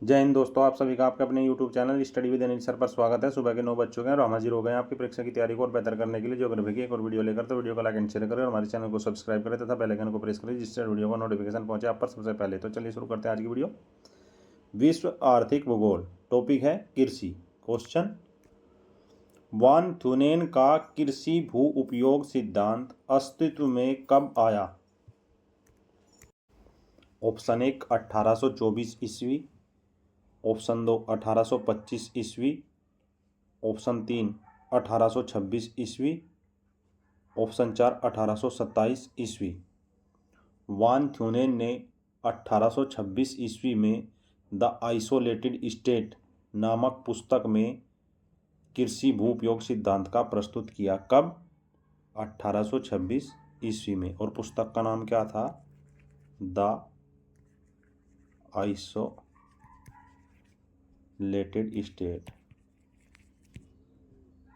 जय हिंद दोस्तों, आप सभी का आपके अपने YouTube channel study with Anil sir पर स्वागत है। सुबह के 9 बज चुके हैं और हम हाजिर हो गए हैं आपकी परीक्षा की तैयारी को और बेहतर करने के लिए ज्योग्राफी की एक और वीडियो लेकर। तो वीडियो को लाइक एंड शेयर करें और हमारे चैनल को सब्सक्राइब करें तथा बेल आइकन को प्रेस करें जिससे वीडियो का नोटिफिकेशन पहुंचे आप पर सबसे पहले। तो चलिए शुरू करते हैं आज की वीडियो। विश्व आर्थिक भूगोल, टॉपिक है कृषि। क्वेश्चन, वान थुनेन का कृषि भू उपयोग सिद्धांत अस्तित्व में कब आया? ऑप्शन 1 1824 ईस्वी, ऑप्शन 2 1825 ईस्वी, ऑप्शन 3 1826 ईस्वी, ऑप्शन 4 1827 ईस्वी। वान थ्यूनेन ने 1826 ईस्वी में द आइसोलेटेड स्टेट नामक पुस्तक में कृषि भू उपयोग सिद्धांत का प्रस्तुत किया। कब? 1826 ईस्वी में। और पुस्तक का नाम क्या था? The isolated state.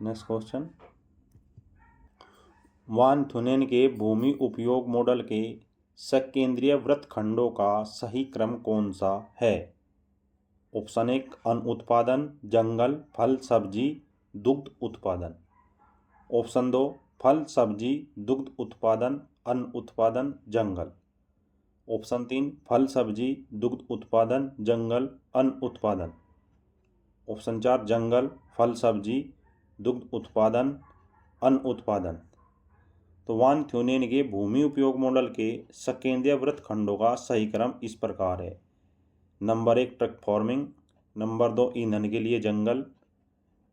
Next question, von Thunen के भूमि उपयोग मॉडल के सकेंद्रीय वृत्तखंडों का सही क्रम कौन सा है? ऑप्शन 1 अन्न उत्पादन, जंगल, फल सब्जी, दुग्ध उत्पादन। ऑप्शन 2 फल सब्जी, दुग्ध उत्पादन, अन्न उत्पादन, जंगल। ऑप्शन 3 फल सब्जी, दुग्ध उत्पादन, जंगल, अन्न उत्पादन। ऑप्शन 4 जंगल, फल सब्जी, दुग्ध उत्पादन, अन्न उत्पादन। तो वान थ्यूनेन के भूमि उपयोग मॉडल के सकेंद्रीय वृत्तखंडों का सही क्रम इस प्रकार है। नंबर 1 ट्रक फार्मिंग, नंबर 2 ईंधन के लिए जंगल,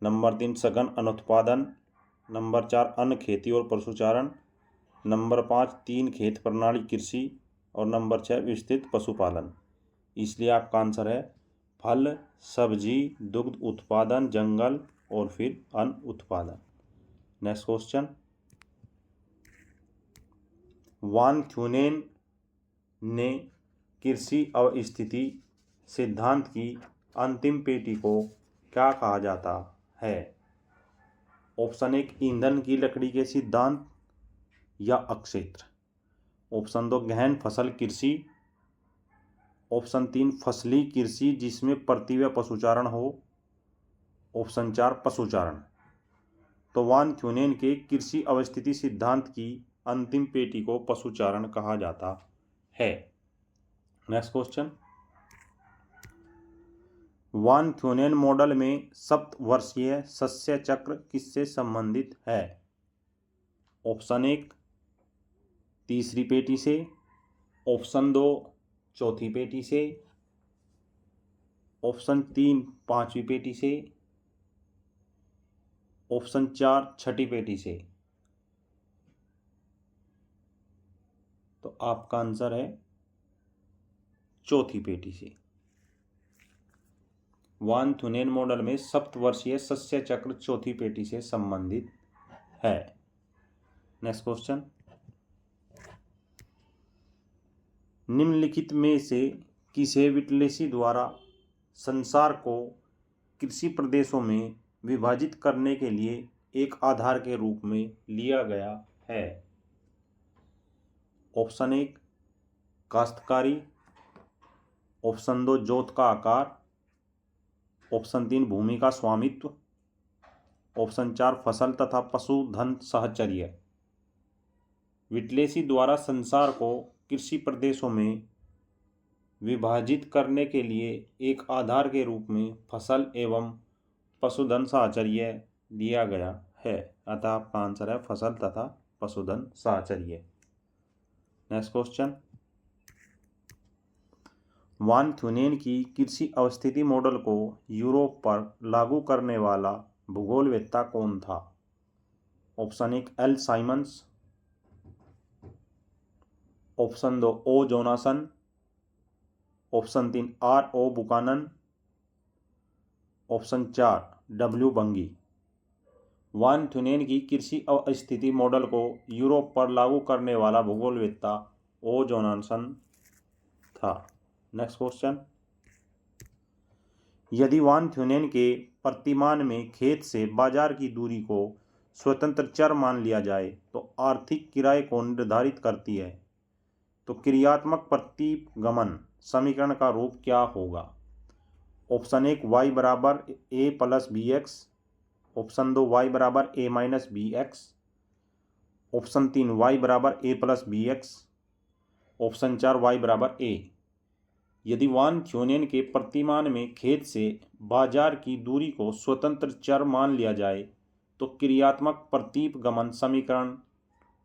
नंबर 3 सघन अनुत्पादन, नंबर 4 अन्न खेती और पशुचारण, नंबर 5 3 खेत प्रणाली कृषि और नंबर 6 विस्तृत पशुपालन। इसलिए आपका आंसर है फल सब्जी, दुग्ध उत्पादन, जंगल और फिर अन्न उत्पादन। नेक्स्ट क्वेश्चन, वान थ्यूनेन ने कृषि अवस्थिति सिद्धांत की अंतिम पेटी को क्या कहा जाता है? ऑप्शन 1 ईंधन की लकड़ी के सिद्धांत या अक्षेत्र। ऑप्शन 2 गहन फसल कृषि। ऑप्शन 3 फसली कृषि जिसमें प्रति व पशुचारण हो। ऑप्शन 4 पशुचारण। तो वान थ्यूनेन के कृषि अवस्थिति सिद्धांत की अंतिम पेटी को पशुचारण कहा जाता है। नेक्स्ट क्वेश्चन, वान थ्यूनेन मॉडल में सप्तवर्षीय सस्य चक्र किससे संबंधित है? ऑप्शन 1 तीसरी पेटी से, ऑप्शन 2 चौथी पेटी से, ऑप्शन 3 पांचवी पेटी से, ऑप्शन 4 छठी पेटी से। तो आपका आंसर है चौथी पेटी से। वान थ्यूनेन मॉडल में सप्तवर्षीय सस्य चक्र चौथी पेटी से संबंधित है। नेक्स्ट क्वेश्चन, निम्नलिखित में से किसे विटलेसी द्वारा संसार को कृषि प्रदेशों में विभाजित करने के लिए एक आधार के रूप में लिया गया है? ऑप्शन 1 काश्तकारी, ऑप्शन 2 जोत का आकार, ऑप्शन 3 भूमि का स्वामित्व, ऑप्शन 4 फसल तथा पशुधन साहचर्य। विटलेसी द्वारा संसार को कृषि प्रदेशों में विभाजित करने के लिए एक आधार के रूप में फसल एवं पशुधन साहचर्य दिया गया है। अतः आपका आंसर है फसल तथा पशुधन साहचर्य। नेक्स्ट क्वेश्चन, वान थ्यूनेन की कृषि अवस्थिति मॉडल को यूरोप पर लागू करने वाला भूगोलवेत्ता कौन था? Option 1 L Symons, option 2 O Jonasson, option 3 R O Buchanan, option 4 W Bunge. Von Thunen की कृषि अवस्थिति मॉडल को यूरोप पर लागू करने वाला भूगोलवेत्ता ओ जोनासन था। नेक्स्ट क्वेश्चन, यदि वान थ्यूनेन के प्रतिमान में खेत से बाजार की दूरी को स्वतंत्र चर मान लिया जाए तो आर्थिक किराए को निर्धारित करती है, तो क्रियात्मक प्रतिगमन समीकरण का रूप क्या होगा? ऑप्शन 1 y बराबर a plus B X, option 2 y बराबर a minus B X, option 3 y बराबर a plus B X, option 4 y बराबर a। यदि वान थ्योनियन के प्रतिमान में खेद से बाजार की दूरी को स्वतंत्र चर मान लिया जाए तो क्रियात्मक प्रतीप गमन समीकरण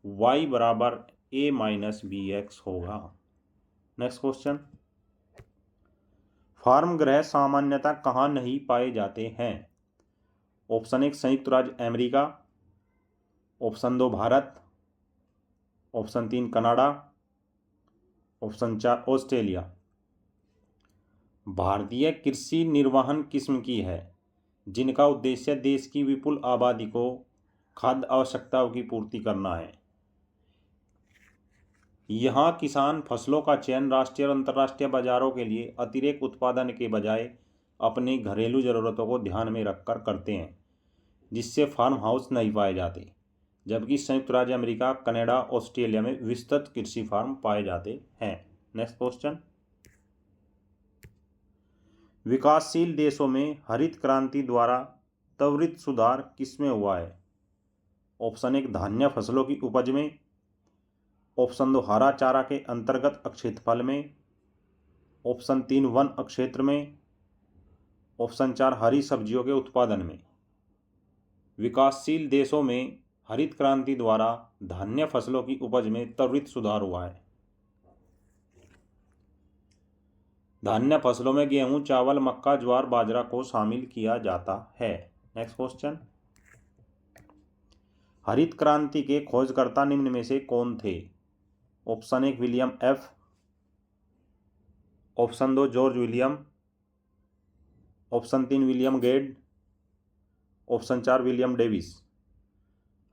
y बराबर a माइनस बी एक्स होगा। नेक्स्ट क्वेश्चन, फार्म ग्रह सामान्यतः कहाँ नहीं पाए जाते हैं? ऑप्शन 1 संयुक्त राज्य America, option 2 Bharat, option 3 Canada, option 4 Australia. भारतीय कृषि निर्वहन किस्म की है जिनका उद्देश्य देश की विपुल आबादी को खाद्य आवश्यकताओं की पूर्ति करना है। यहाँ किसान फसलों का चयन राष्ट्रीय और अंतर्राष्ट्रीय बाजारों के लिए अतिरिक्त उत्पादन के बजाय अपनी घरेलू ज़रूरतों को ध्यान में रखकर करते हैं, जिससे फार्म हाउस नहीं पाए जाते, जबकि संयुक्त राज्य अमेरिका, कनाडा, ऑस्ट्रेलिया में विस्तृत कृषि फार्म पाए जाते हैं। नेक्स्ट क्वेश्चन, विकासशील देशों में हरित क्रांति द्वारा त्वरित सुधार किसमें हुआ है? ऑप्शन 1 धान्य फसलों की उपज में, ऑप्शन 2 हरा चारा के अंतर्गत क्षेत्रफल में, ऑप्शन 3 वन क्षेत्र में, ऑप्शन 4 हरी सब्जियों के उत्पादन में। विकासशील देशों में हरित क्रांति द्वारा धान्य फसलों की उपज में त्वरित सुधार हुआ है। धान्य फसलों में गेहूं, चावल, मक्का, ज्वार, बाजरा को शामिल किया जाता है। नेक्स्ट क्वेश्चन, हरित क्रांति के खोजकर्ता निम्न में से कौन थे? Option 1 William F, option 2 George William, option 3 William Gaud, option 4 William Davis.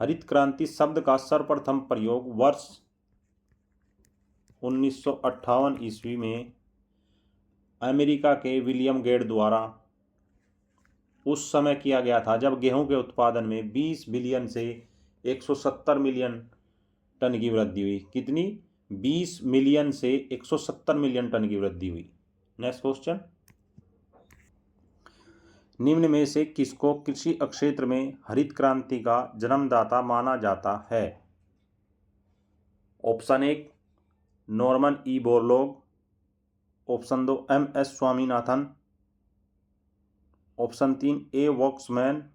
हरित क्रांति शब्द का सर्वप्रथम प्रयोग वर्ष 1958 ईस्वी में अमेरिका के विलियम गेड द्वारा उस समय किया गया था जब गेहूं के उत्पादन में 20 बिलियन से 170 मिलियन टन की वृद्धि हुई। कितनी? 20 मिलियन से 170 मिलियन टन की वृद्धि हुई। नेक्स्ट क्वेश्चन, निम्न में से किसको कृषि क्षेत्र में हरित क्रांति का जन्मदाता माना जाता है? Option 1 Norman E Borlaug, option 2 MS Swaminathan, option 3 A Voxman,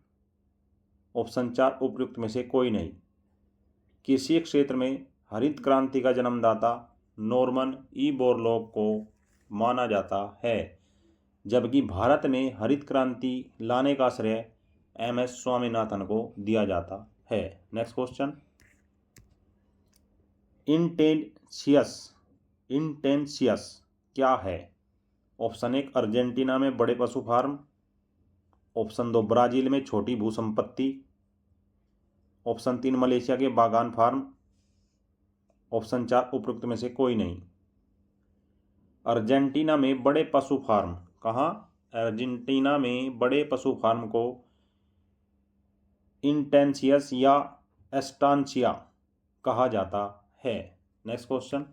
option 4 उपयुक्त में से कोई नहीं। कृषि क्षेत्र में हरित क्रांति का जन्मदाता नॉर्मन ई बोरलॉग को माना जाता है, जबकि भारत में हरित क्रांति लाने का श्रेय MS स्वामीनाथन को दिया जाता है। नेक्स्ट क्वेश्चन, इंटेंसियस क्या है? ऑप्शन 1 अर्जेंटीना में बड़े पशु फार्म, ऑप्शन 2 ब्राज़ील में छोटी भूसंपत्ति, ऑप्शन 3 मलेशिया के बागान फार्म, ऑप्शन 4 उपयुक्त में से कोई नहीं। अर्जेंटीना में बड़े पशु फार्म, कहाँ? अर्जेंटीना में बड़े पशु फार्म को इंटेंसियस या एस्टांसिया कहा जाता है। नेक्स्ट क्वेश्चन,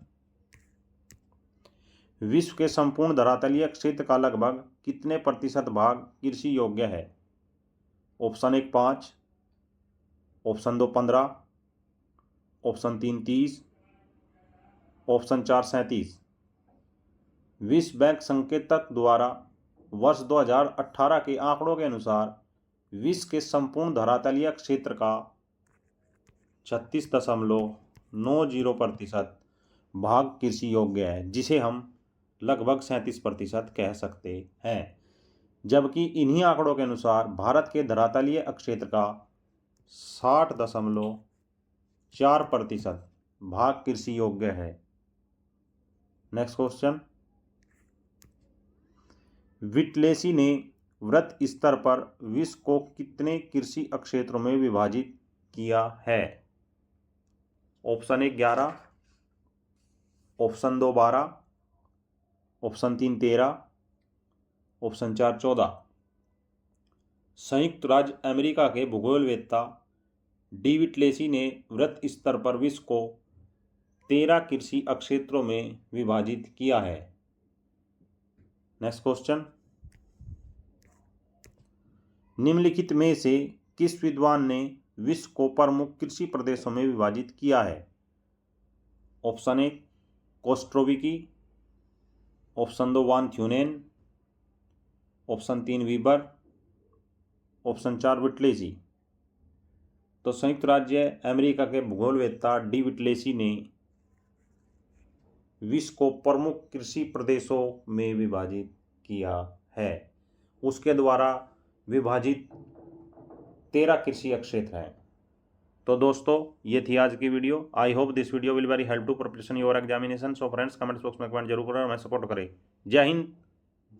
विश्व के संपूर्ण धरातलीय क्षेत्र का लगभग कितने प्रतिशत भाग कृषि योग्य है? Option 1 5, option 2 15, option 3 30, option 4 37। विश्व बैंक संकेतक द्वारा वर्ष 2018 के आंकड़ों के अनुसार विश्व के संपूर्ण धरातलीय क्षेत्र का 36.90% भाग कृषि योग्य है, जिसे हम लगभग 37% कह सकते हैं, जबकि इन्हीं आंकड़ों के अनुसार भारत के धरातलीय क्षेत्र का 60.4% भाग कृषि योग्य है। नेक्स्ट क्वेश्चन, विटलेसी ने वृत्त स्तर पर विश्व को कितने कृषि क्षेत्रों में विभाजित किया है? Option 1 11, option 2 12, option 3 13, option 4 14। संयुक्त राज्य अमेरिका के भूगोलवेत्ता डी विटलेसी ने वृत्त स्तर पर विश्व को 13 कृषि क्षेत्रों में विभाजित किया है। नेक्स्ट क्वेश्चन, निम्नलिखित में से किस विद्वान ने विश्व को प्रमुख कृषि प्रदेशों में विभाजित किया है? ऑप्शन 1 कोस्ट्रोविकी, ऑप्शन 2 वान थ्यूनेन, ऑप्शन 3 वीबर, ऑप्शन 4 विटलेसी। तो संयुक्त राज्य अमेरिका के भूगोलवेत्ता डी विटलेसी ने विश्व को प्रमुख कृषि प्रदेशों में विभाजित किया है। उसके द्वारा विभाजित 13 कृषि क्षेत्र हैं। तो दोस्तों ये थी आज की video. I hope this video will very help to preparation your examination. So friends comments box में कमेंट जरूर करें और हमें सपोर्ट करें। जय हिंद,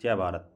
जय भारत।